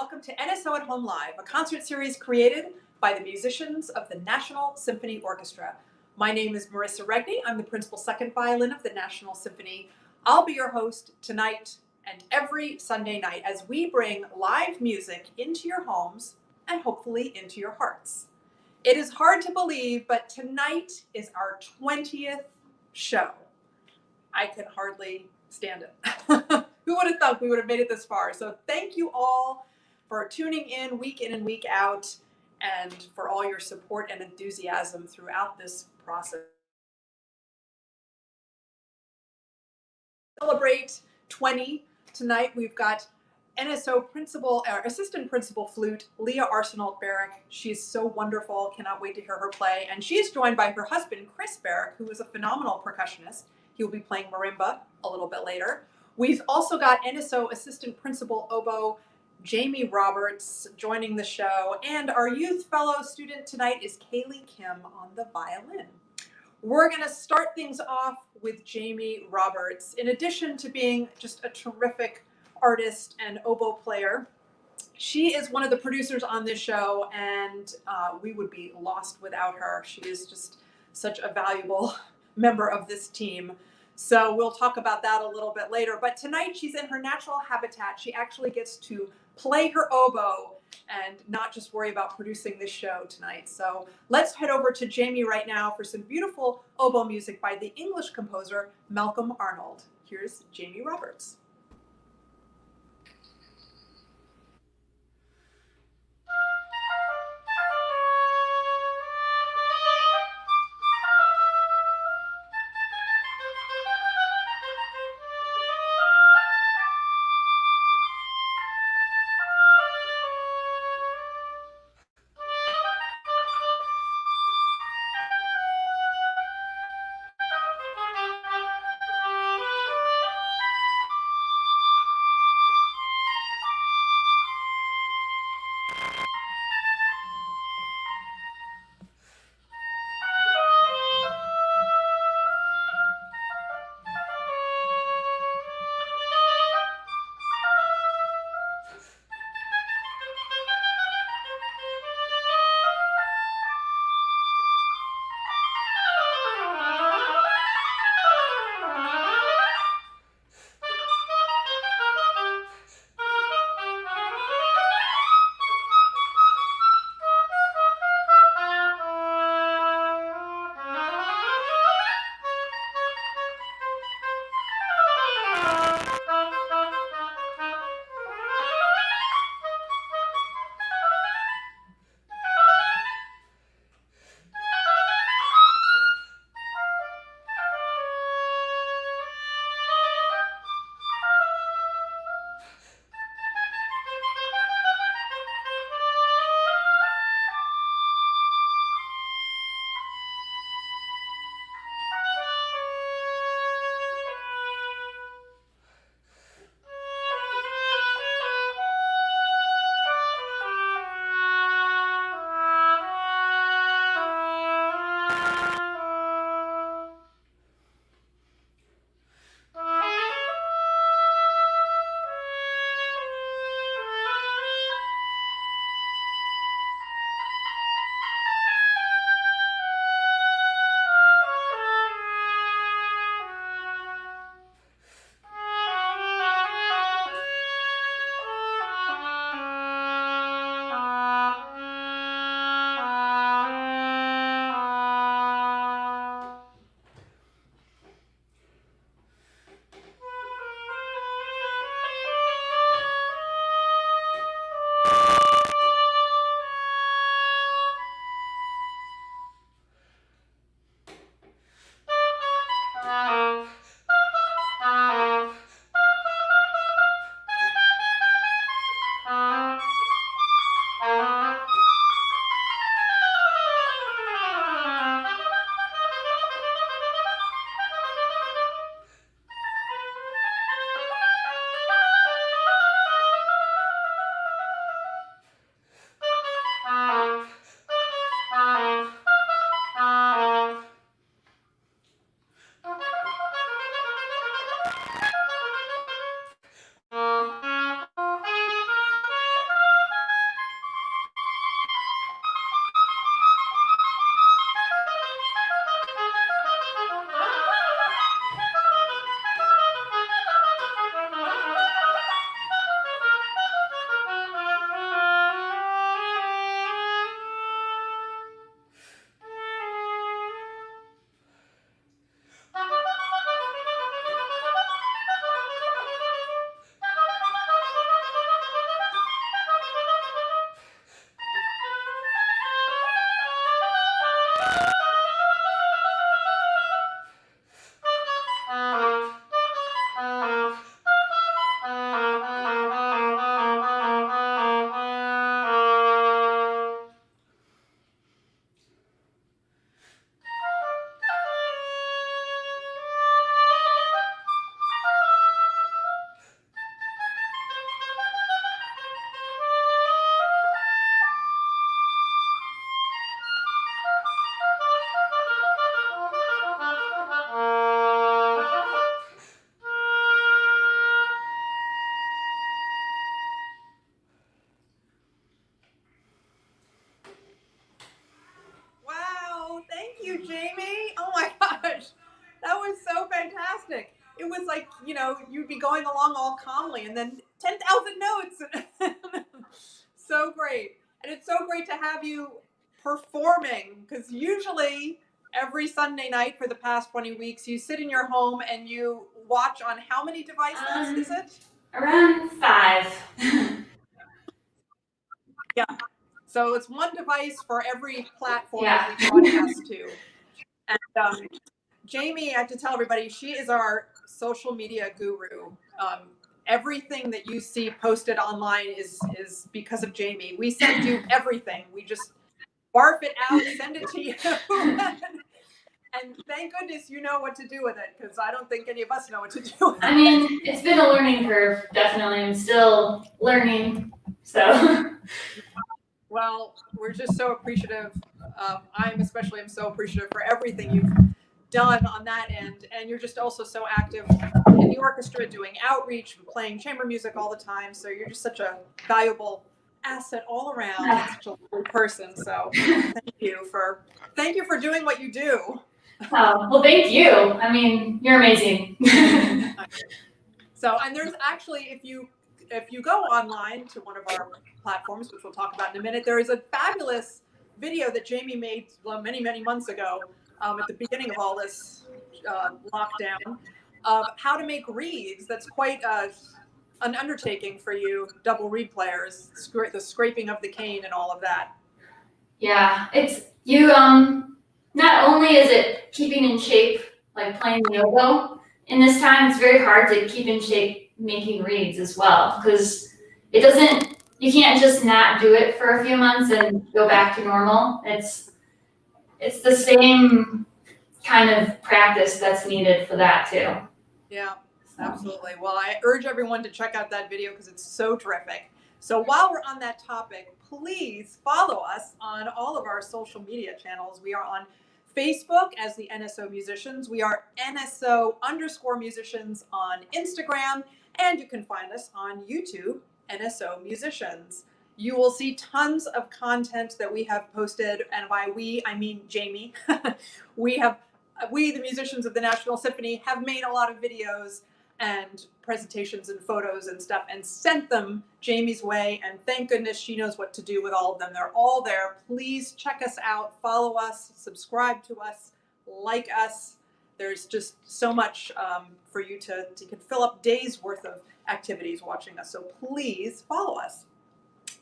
welcome to NSO at Home Live, a concert series created by the musicians of the National Symphony Orchestra. My name is Marissa Regni. I'm the principal second violin of the National Symphony. I'll be your host tonight and every Sunday night as we bring live music into your homes and hopefully into your hearts. It is hard to believe, but tonight is our 20th show. I can hardly stand it. Who would have thought we would have made it this far? So thank you all for tuning in and week out, and for all your support and enthusiasm throughout this process. Celebrate 20 tonight. We've got NSO assistant principal flute, Leah Arsenault Barrick. She's so wonderful. Cannot wait to hear her play. And she's joined by her husband, Chris Barrick, who is a phenomenal percussionist. He will be playing marimba a little bit later. We've also got NSO assistant principal oboe, Jamie Roberts, joining the show. And our youth fellow student tonight is Kayleigh Kim on the violin. We're going to start things off with Jamie Roberts. In addition to being just a terrific artist and oboe player, she is one of the producers on this show, and we would be lost without her. She is just such a valuable member of this team. So we'll talk about that a little bit later. But tonight she's in her natural habitat. She actually gets to play her oboe and not just worry about producing this show tonight. So let's head over to Jamie right now for some beautiful oboe music by the English composer Malcolm Arnold. Here's Jamie Roberts. fantastic. It was like, you know, you'd be going along all calmly and then 10,000 notes. So great. And it's so great to have you performing, because usually every Sunday night for the past 20 weeks, you sit in your home and you watch on how many devices is it? Around 5. Yeah. So it's one device for every platform Yeah. that we broadcast to. And Jamie, I have to tell everybody, she is our social media guru. Everything that you see posted online is because of Jamie. We send you everything. We just barf it out, send it to you. And thank goodness you know what to do with it, because I don't think any of us know what to do with it. I mean, it's been a learning curve, definitely. I'm still learning, so. Well, we're just so appreciative. I'm so appreciative for everything you've done on that end. And you're just also so active in the orchestra, doing outreach, playing chamber music all the time. So you're just such a valuable asset all around, and such a lovely person. So thank you for doing what you do. Oh, well, thank you. I mean, you're amazing. So, and there's actually, if you go online to one of our platforms, which we'll talk about in a minute, there is a fabulous video that Jamie made many months ago, at the beginning of all this lockdown, of how to make reeds. That's quite an undertaking for you double reed players, the scraping of the cane and all of that. Yeah, it's you. Not only is it keeping in shape, like playing the oboe, in this time, it's very hard to keep in shape making reeds as well, because it doesn't. You can't just not do it for a few months and go back to normal. It's the same kind of practice that's needed for that too. Yeah, absolutely. Well, I urge everyone to check out that video because it's so terrific. So while we're on that topic, please follow us on all of our social media channels. We are on Facebook as the NSO Musicians. We are NSO_musicians on Instagram, and you can find us on YouTube, NSO Musicians. You will see tons of content that we have posted, and by we, I mean Jamie. We, the musicians of the National Symphony, have made a lot of videos and presentations and photos and stuff and sent them Jamie's way, and thank goodness she knows what to do with all of them. They're all there. Please check us out, follow us, subscribe to us, like us. There's just so much for you to can fill up days worth of activities watching us, so please follow us.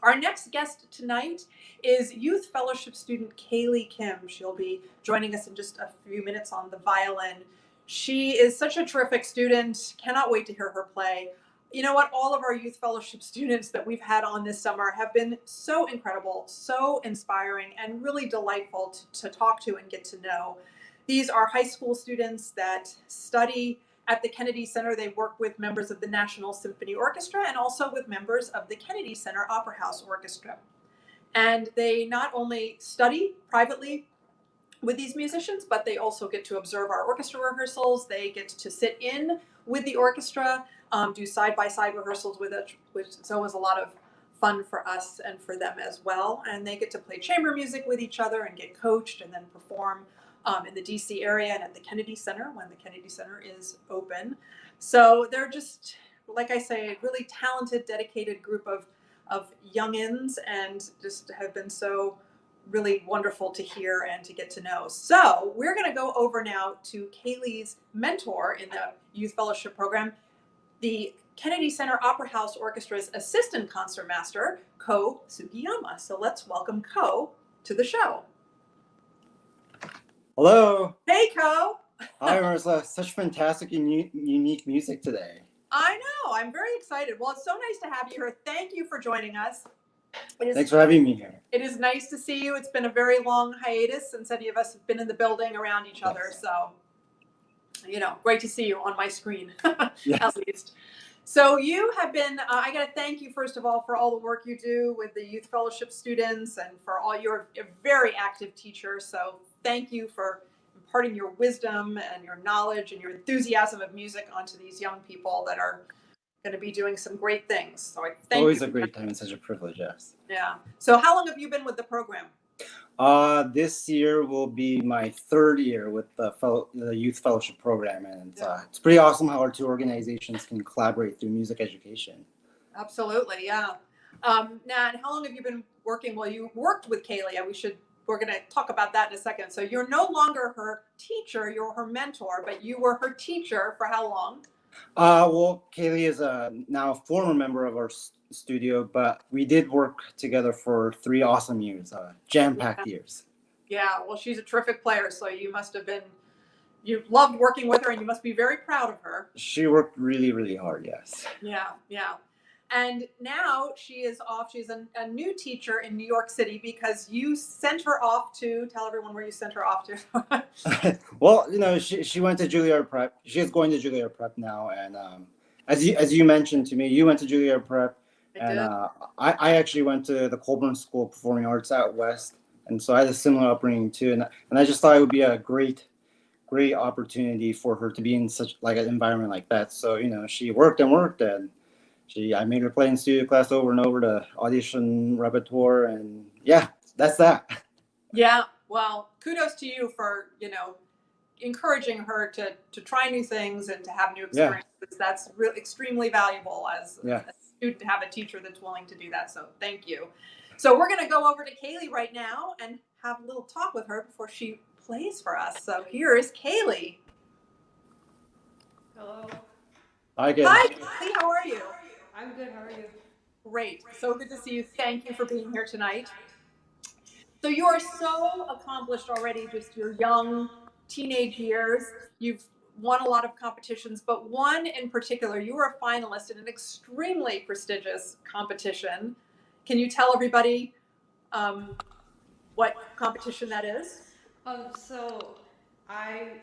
Our next guest tonight is Youth Fellowship student Kayleigh Kim. She'll be joining us in just a few minutes on the violin. She is such a terrific student. Cannot wait to hear her play. You know what? All of our Youth Fellowship students that we've had on this summer have been so incredible, so inspiring, and really delightful to talk to and get to know. These are high school students that study at the Kennedy Center. They work with members of the National Symphony Orchestra and also with members of the Kennedy Center Opera House Orchestra. And they not only study privately with these musicians, but they also get to observe our orchestra rehearsals. They get to sit in with the orchestra, do side-by-side rehearsals with it, which is always a lot of fun for us and for them as well. And they get to play chamber music with each other and get coached and then perform in the DC area and at the Kennedy Center when the Kennedy Center is open. So they're just, like I say, a really talented, dedicated group of youngins, and just have been so really wonderful to hear and to get to know. So we're going to go over now to Kayleigh's mentor in the Youth Fellowship program, the Kennedy Center Opera House Orchestra's assistant concertmaster, Ko Sugiyama. So let's welcome Ko to the show. Hello. Hey, Ko. Hi, Marissa. Such fantastic and unique music today. I know. I'm very excited. Well, it's so nice to have you here. Thank you for joining us. Thanks for having me here. It is nice to see you. It's been a very long hiatus since any of us have been in the building around each other. Yes. So, you know, great to see you on my screen, Yes. at least. So you have been, I got to thank you, first of all, for all the work you do with the Youth Fellowship students and for all you're a very active teacher. So thank you for imparting your wisdom and your knowledge and your enthusiasm of music onto these young people that are going to be doing some great things. So I thank Always you. a great time and such a privilege, yes. Yeah. So how long have you been with the program? This year will be my third year with the youth fellowship program, and it's pretty awesome how our two organizations can collaborate through music education. Absolutely, yeah. Now, and how long have you been working? Well, you worked with Kayleigh. We're going to talk about that in a second. So you're no longer her teacher, you're her mentor, but you were her teacher for how long? Well, Kayleigh is now a former member of our studio, but we did work together for 3 awesome years, jam-packed years. Yeah, well, she's a terrific player, so you loved working with her, and you must be very proud of her. She worked really, really hard, yes. Yeah, yeah. And now she is off. She's a new teacher in New York City because you sent her off to, tell everyone where you sent her off to. Well, she went to Juilliard Prep. She's going to Juilliard Prep now. And as you mentioned to me, you went to Juilliard Prep. I actually went to the Colburn School of Performing Arts out west. And so I had a similar upbringing too. And I just thought it would be a great opportunity for her to be in such like an environment like that. So, she worked and I made her play in studio class over and over to audition repertoire, and yeah, that's that. Yeah, well, kudos to you for encouraging her to try new things and to have new experiences. Yeah. That's really extremely valuable as a student to have a teacher that's willing to do that. So thank you. So we're going to go over to Kayleigh right now and have a little talk with her before she plays for us. So here is Kayleigh. Hello. Hi, Kayleigh. How are you? I'm good. How are you? Great. So good to see you. Thank you for being here tonight. So you are so accomplished already, just your young teenage years. You've won a lot of competitions, but one in particular, you were a finalist in an extremely prestigious competition. Can you tell everybody what competition that is? So I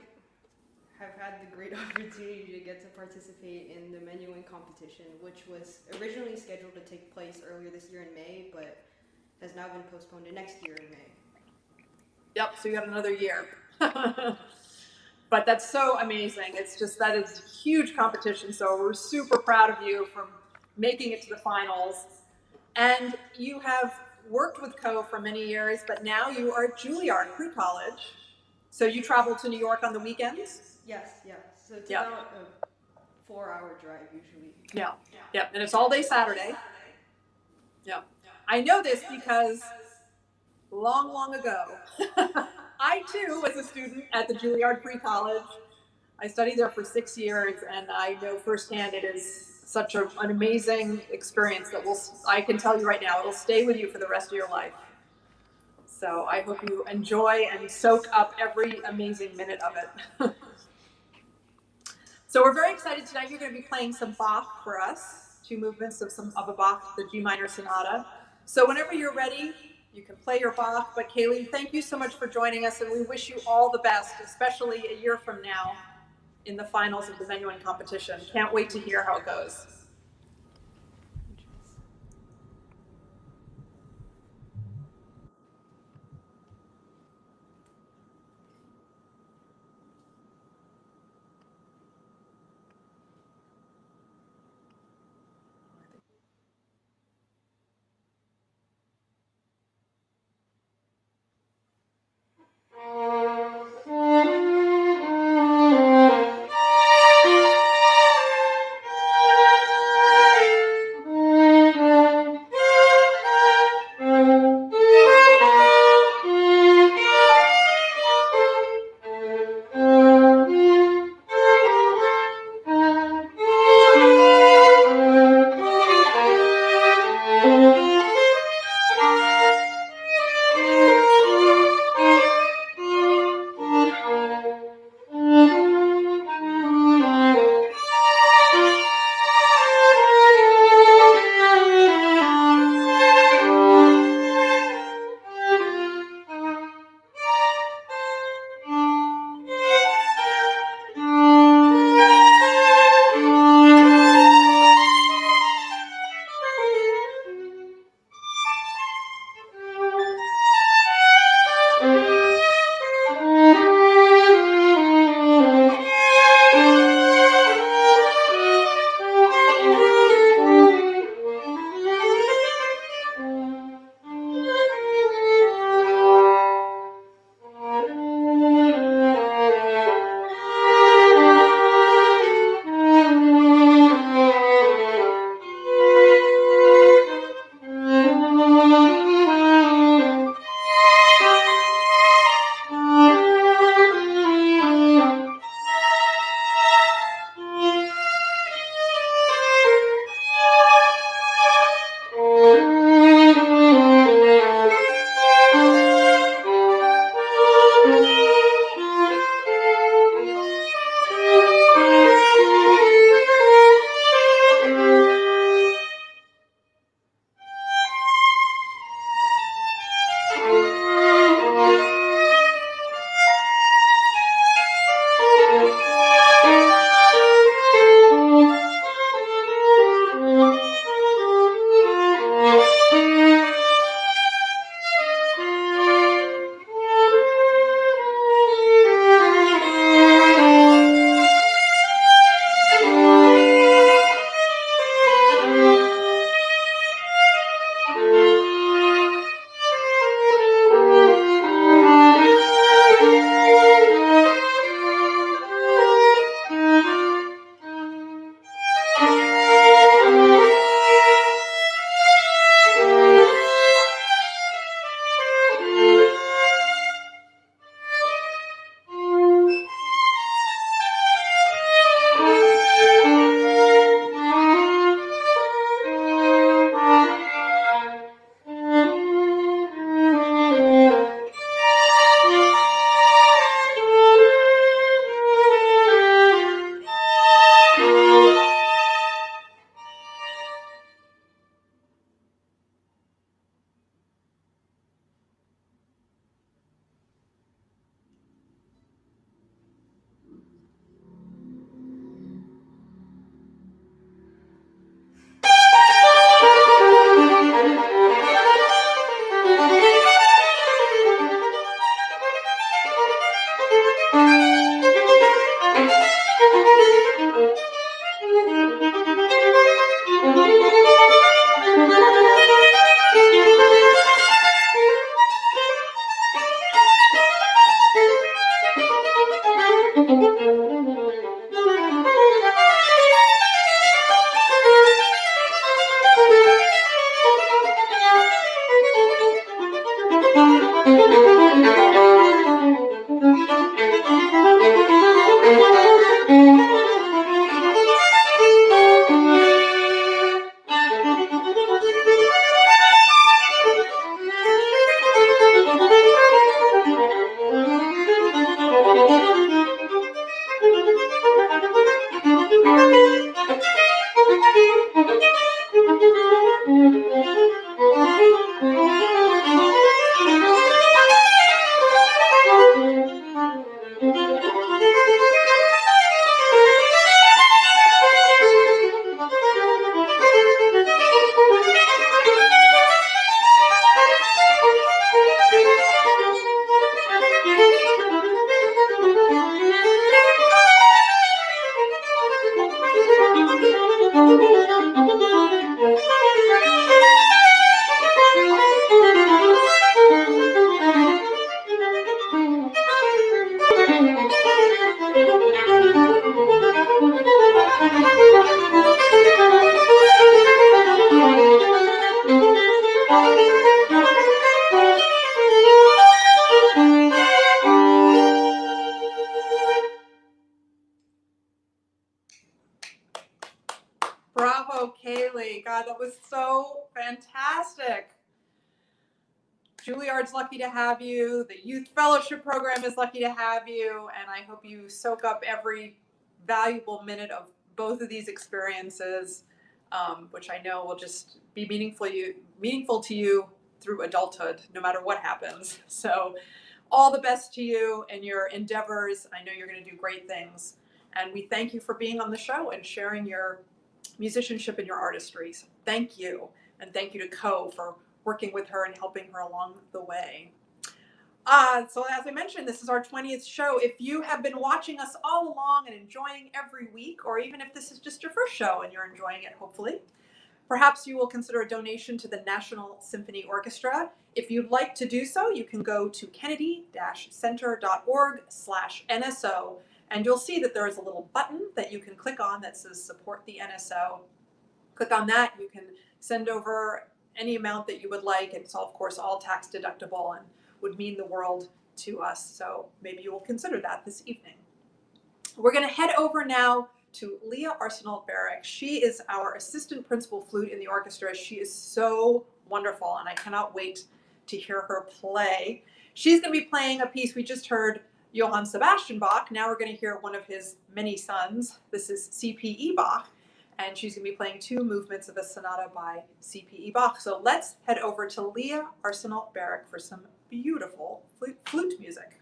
have had the great opportunity to get to participate in the menuing competition, which was originally scheduled to take place earlier this year in May, but has now been postponed to next year in May. Yep, so you got another year. But that's so amazing. It's just, that is huge competition. So we're super proud of you for making it to the finals. And you have worked with Co for many years, but now you are at Juilliard pre-college. So you travel to New York on the weekends? Yes. So it's about a 4-hour drive usually. Yeah. And it's all day Saturday. Yeah. I know this because long ago, I too was a student at the Juilliard pre-college. I studied there for 6 years, and I know firsthand it is such an amazing experience that I can tell you right now, it'll stay with you for the rest of your life. So I hope you enjoy and soak up every amazing minute of it. So we're very excited tonight. You're going to be playing some Bach for us, 2 movements of a Bach, the G minor sonata. So whenever you're ready, you can play your Bach. But Kayleigh, thank you so much for joining us, and we wish you all the best, especially a year from now in the finals of the menuing competition. Can't wait to hear how it goes. Bravo, Kayleigh. God, that was so fantastic. Juilliard's lucky to have you. The Youth Fellowship Program is lucky to have you. And I hope you soak up every valuable minute of both of these experiences, which I know will just be meaningful to you through adulthood, no matter what happens. So all the best to you and your endeavors. I know you're going to do great things. And we thank you for being on the show and sharing your musicianship and your artistry. So thank you. And thank you to Co for working with her and helping her along the way. So as I mentioned, this is our 20th show. If you have been watching us all along and enjoying every week, or even if this is just your first show and you're enjoying it, hopefully, perhaps you will consider a donation to the National Symphony Orchestra. If you'd like to do so, you can go to kennedy-center.org/NSO, and you'll see that there is a little button that you can click on that says support the NSO. Click on that. You can send over any amount that you would like. It's all, of course, all tax deductible and would mean the world to us. So maybe you will consider that this evening. We're going to head over now to Leah Arsenault Barrick. She is our assistant principal flute in the orchestra. She is so wonderful, and I cannot wait to hear her play. She's going to be playing a piece we just heard, Johann Sebastian Bach. Now we're going to hear one of his many sons. This is C.P.E. Bach, and she's going to be playing two movements of a sonata by C.P.E. Bach. So let's head over to Leah Arsenault Barrick for some beautiful flute music.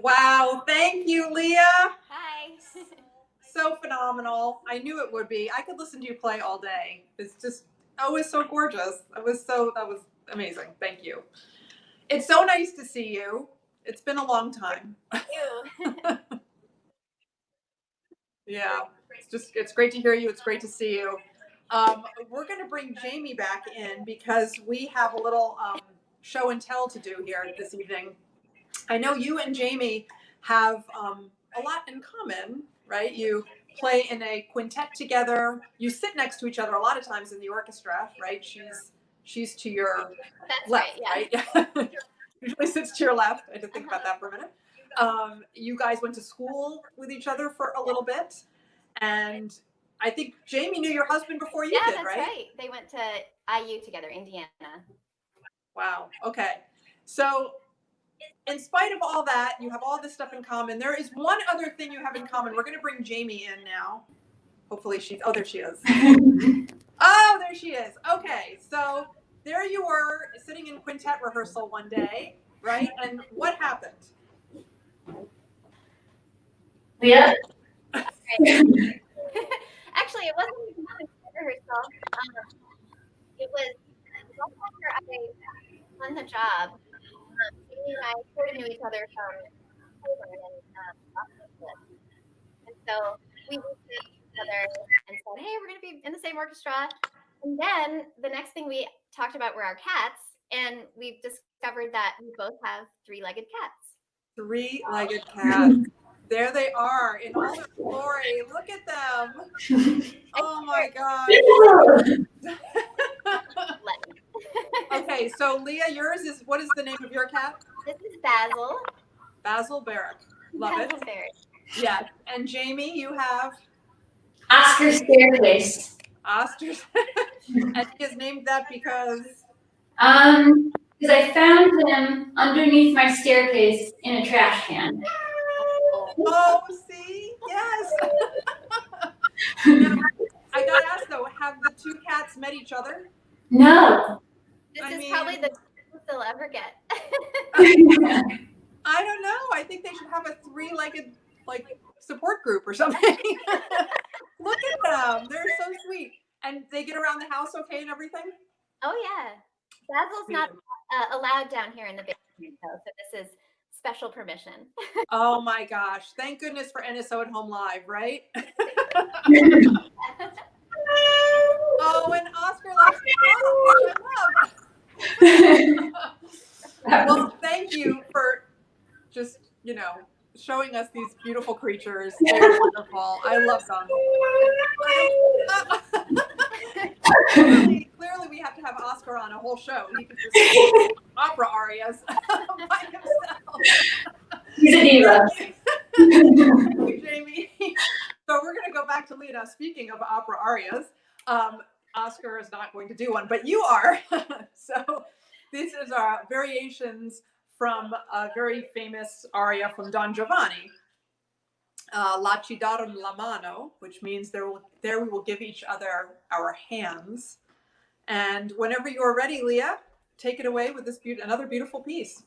Wow, thank you, Leah. Hi. So phenomenal. I knew it would be. I could listen to you play all day. It's just, oh, it was so gorgeous. That was amazing. Thank you. It's so nice to see you. It's been a long time. Thank you. Yeah, it's great to hear you. It's great to see you. We're going to bring Jamie back in because we have a little show and tell to do here this evening. I know you and Jamie have a lot in common, right? You play in a quintet together. You sit next to each other a lot of times in the orchestra, right? She's to your That's left, right. Yeah. right? Usually sits to your left. I had to think about that for a minute. You guys went to school with each other for a little bit, and I think Jamie knew your husband before you Yeah, did, that's right? right. They went to IU together, Indiana. Wow. Okay. So in spite of all that, you have all this stuff in common. There is one other thing you have in common. We're going to bring Jamie in now. Hopefully there she is. Oh, there she is. Okay. So there you were sitting in quintet rehearsal one day, right? And what happened? Yeah. Actually, it wasn't even rehearsal. It was right after I won the job. Amy and I sort of knew each other from Poland and Boston. And so we looked at each other and said, hey, we're going to be in the same orchestra. And then the next thing we talked about were our cats. And we've discovered that we both have three-legged cats. Three-legged cats. There they are in all their glory. Look at them. Oh my gosh. Okay, so Leah, what is the name of your cat? This is Basil. Basil Barrick. Love Basil it. Barrick. Yeah. And Jamie, you have Oscar Staircase. Oscar. And he is named that because Because I found him underneath my staircase in a trash can. oh, see? Yes. Now, I gotta ask though, have the two cats met each other? No. This is probably the closest they'll ever get. I don't know. I think they should have a three-legged support group or something. Look at them. They're so sweet. And they get around the house okay and everything? Oh yeah. Basil's not allowed down here in the basement though, so this is special permission. Oh my gosh. Thank goodness for NSO at Home Live, right? Oh, and Oscar likes to which I love. Well, thank you for just, showing us these beautiful creatures. They're wonderful. I love them. Clearly, we have to have Oscar on a whole show. He could just sing opera arias by himself. He's a diva. Thank you, Jamie. So we're going to go back to Leah. Now, speaking of opera arias, Oscar is not going to do one, but you are. So this is our variations from a very famous aria from Don Giovanni, La ci darum la mano, which means there we will give each other our hands. And whenever you're ready, Leah, take it away with this another beautiful piece.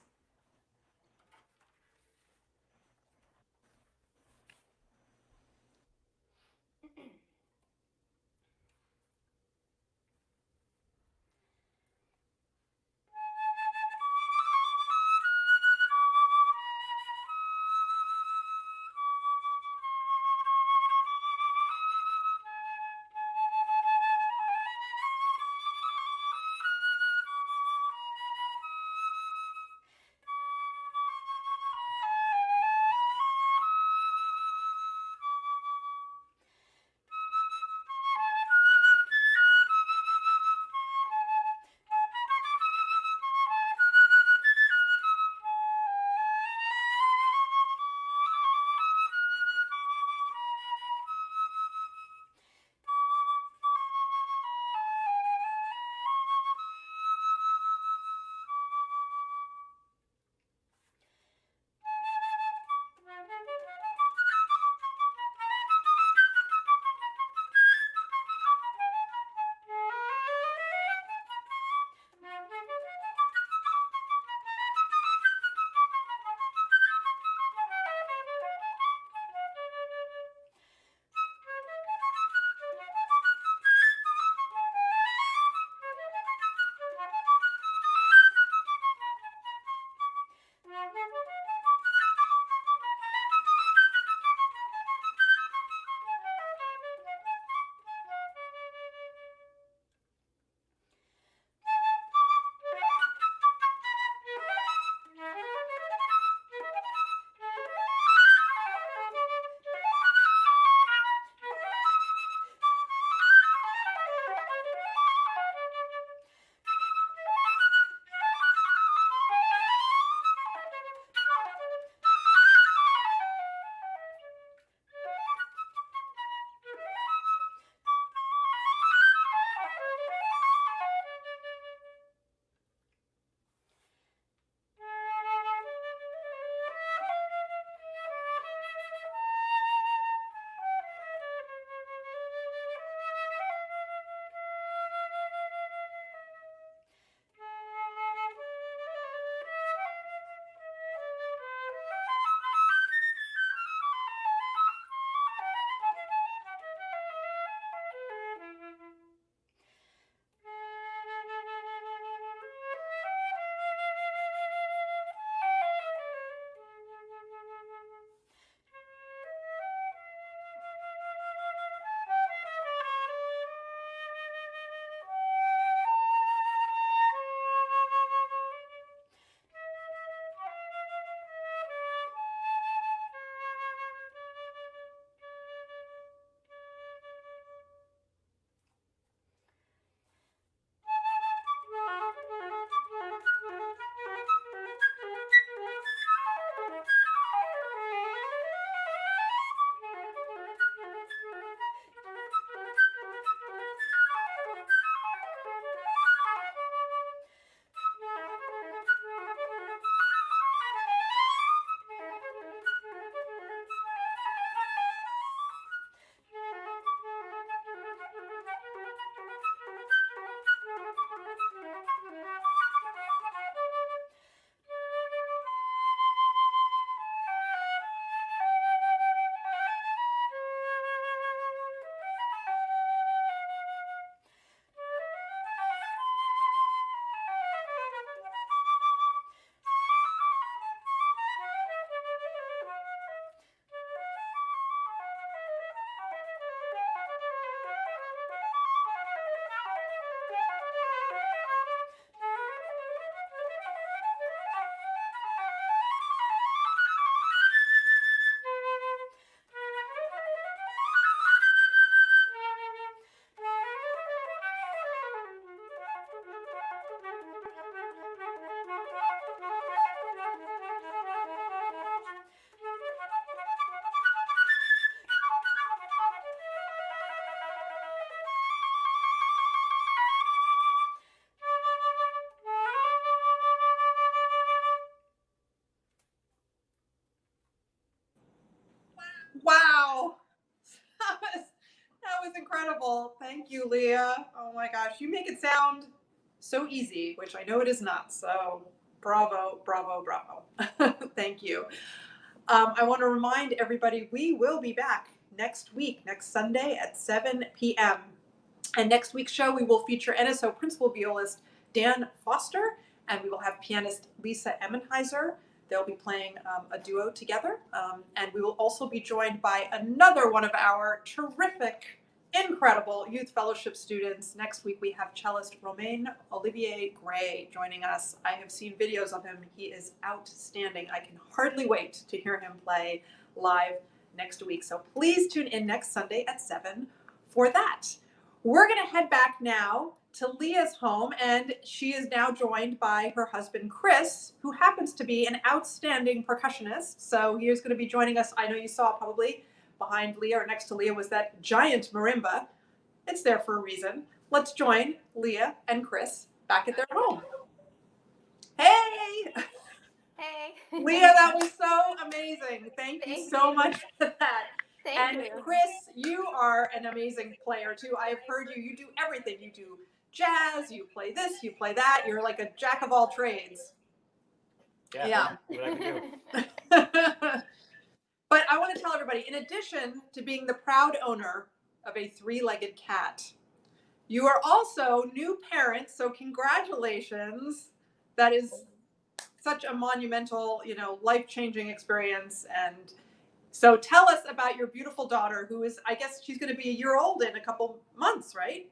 wonderful. Thank you, Leah. Oh my gosh, you make it sound so easy, which I know it is not. So bravo, bravo, bravo. Thank you. I want to remind everybody we will be back next week, next Sunday at 7 p.m. And next week's show, we will feature NSO principal violist Dan Foster, and we will have pianist Lisa Emmenheiser. They'll be playing a duo together. And we will also be joined by another one of our terrific, incredible youth fellowship students. Next week, we have cellist Romain Olivier Gray joining us. I have seen videos of him. He is outstanding. I can hardly wait to hear him play live next week. So please tune in next Sunday at 7 for that. We're going to head back now to Leah's home, and she is now joined by her husband, Chris, who happens to be an outstanding percussionist. So he is going to be joining us. I know you saw probably behind Leah or next to Leah was that giant marimba. It's there for a reason. Let's join Leah and Chris back at their home. Hey! Hey. Leah, that was so amazing. Thank you so much for that. Thank And you. Chris, you are an amazing player too. I have heard you. You do everything. You do jazz, you play this, you play that. You're like a jack of all trades. Yeah. What I can do. But I want to tell everybody, in addition to being the proud owner of a three-legged cat, you are also new parents. So congratulations. That is such a monumental, life-changing experience. And so tell us about your beautiful daughter, who is, I guess she's going to be a year old in a couple months, right?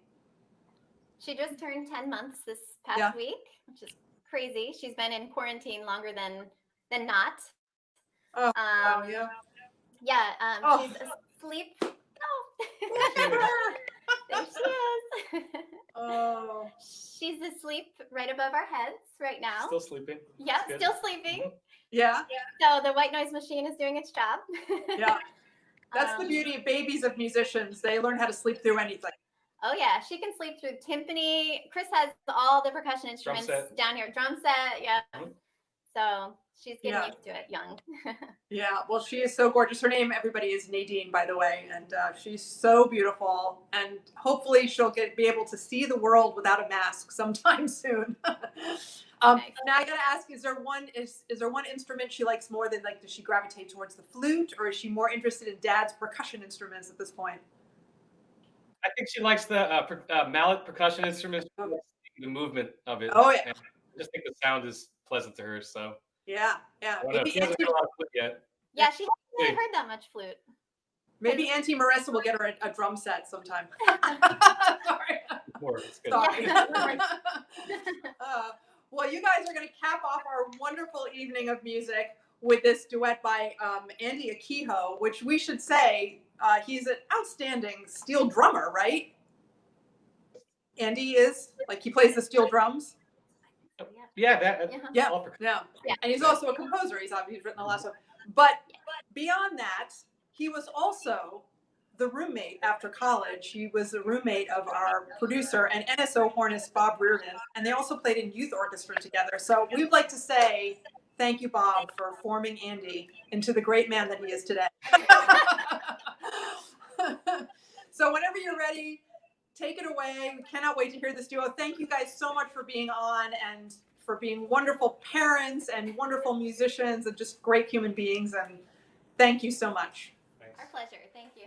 She just turned 10 months this past week, which is crazy. She's been in quarantine longer than not. Oh, wow, yeah. Yeah, she's asleep. Oh, there she is. Oh. She's asleep right above our heads right now. Still sleeping. Yeah, That's good. still sleeping. Yeah. So the white noise machine is doing its job. Yeah. That's the beauty of babies of musicians. They learn how to sleep through anything. Oh yeah, she can sleep through timpani. Chris has all the percussion instruments down here. Drum set, yeah. Mhm. So she's getting used to it young. Yeah, well, she is so gorgeous. Her name, everybody, is Nadine, by the way, and she's so beautiful. And hopefully, she'll be able to see the world without a mask sometime soon. Nice. Now, I gotta ask: is there one instrument she likes more than does she gravitate towards the flute, or is she more interested in Dad's percussion instruments at this point? I think she likes the mallet percussion instruments, the movement of it. Oh yeah. And I just think the sound is pleasant to her. So Yeah. she hasn't heard a lot of flute yet. Yeah, she hasn't really heard that much flute. Maybe Auntie Marissa will get her a drum set sometime. Sorry. Sorry. Well, you guys are going to cap off our wonderful evening of music with this duet by Andy Akiho, which we should say he's an outstanding steel drummer, right? Andy is he plays the steel drums. Yeah, Yeah. And he's also a composer. He's written a lot of stuff. But beyond that, he was also the roommate after college. He was the roommate of our producer and NSO hornist Bob Reardon, and they also played in youth orchestra together. So we'd like to say thank you, Bob, for forming Andy into the great man that he is today. So whenever you're ready, take it away. We cannot wait to hear this duo. Thank you guys so much for being on and for being wonderful parents and wonderful musicians and just great human beings. And thank you so much. Thanks. Our pleasure. Thank you.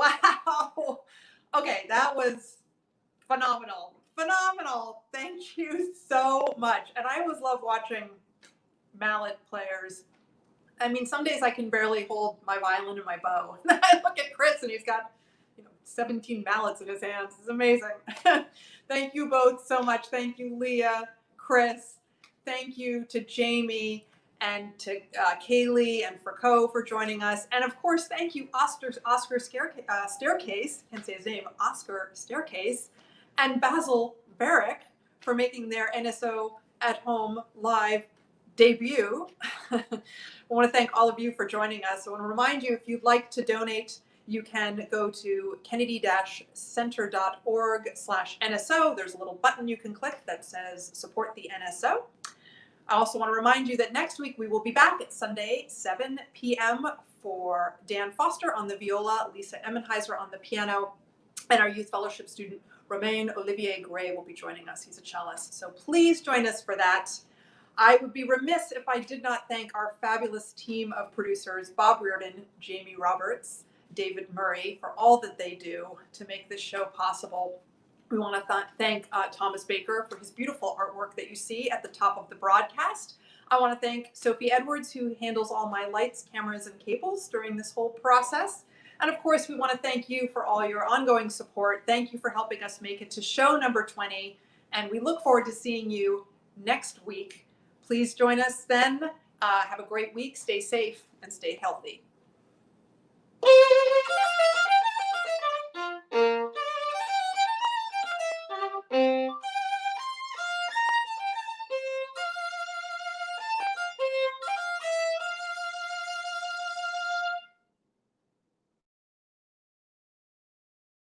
Wow. Okay, that was phenomenal. Phenomenal. Thank you so much. And I always love watching mallet players. I mean, some days I can barely hold my violin and my bow. I look at Chris and he's got, 17 mallets in his hands. It's amazing. Thank you both so much. Thank you, Leah, Chris. Thank you to Jamie and to Kayleigh and Foucault for joining us. And of course, thank you, Oscar Staircase, can't say his name, Oscar Staircase, and Basil Barrick for making their NSO at Home live debut. I want to thank all of you for joining us. I want to remind you, if you'd like to donate, you can go to kennedy-center.org/NSO. There's a little button you can click that says support the NSO. I also want to remind you that next week we will be back at Sunday, 7 p.m. for Dan Foster on the viola, Lisa Emmenheiser on the piano, and our youth fellowship student, Romain Olivier Gray, will be joining us. He's a cellist. So please join us for that. I would be remiss if I did not thank our fabulous team of producers, Bob Reardon, Jamie Roberts, David Murray, for all that they do to make this show possible. We want to thank Thomas Baker for his beautiful artwork that you see at the top of the broadcast. I want to thank Sophie Edwards, who handles all my lights, cameras, and cables during this whole process. And of course, we want to thank you for all your ongoing support. Thank you for helping us make it to show number 20. And we look forward to seeing you next week. Please join us then Have a great week. Stay safe and stay healthy.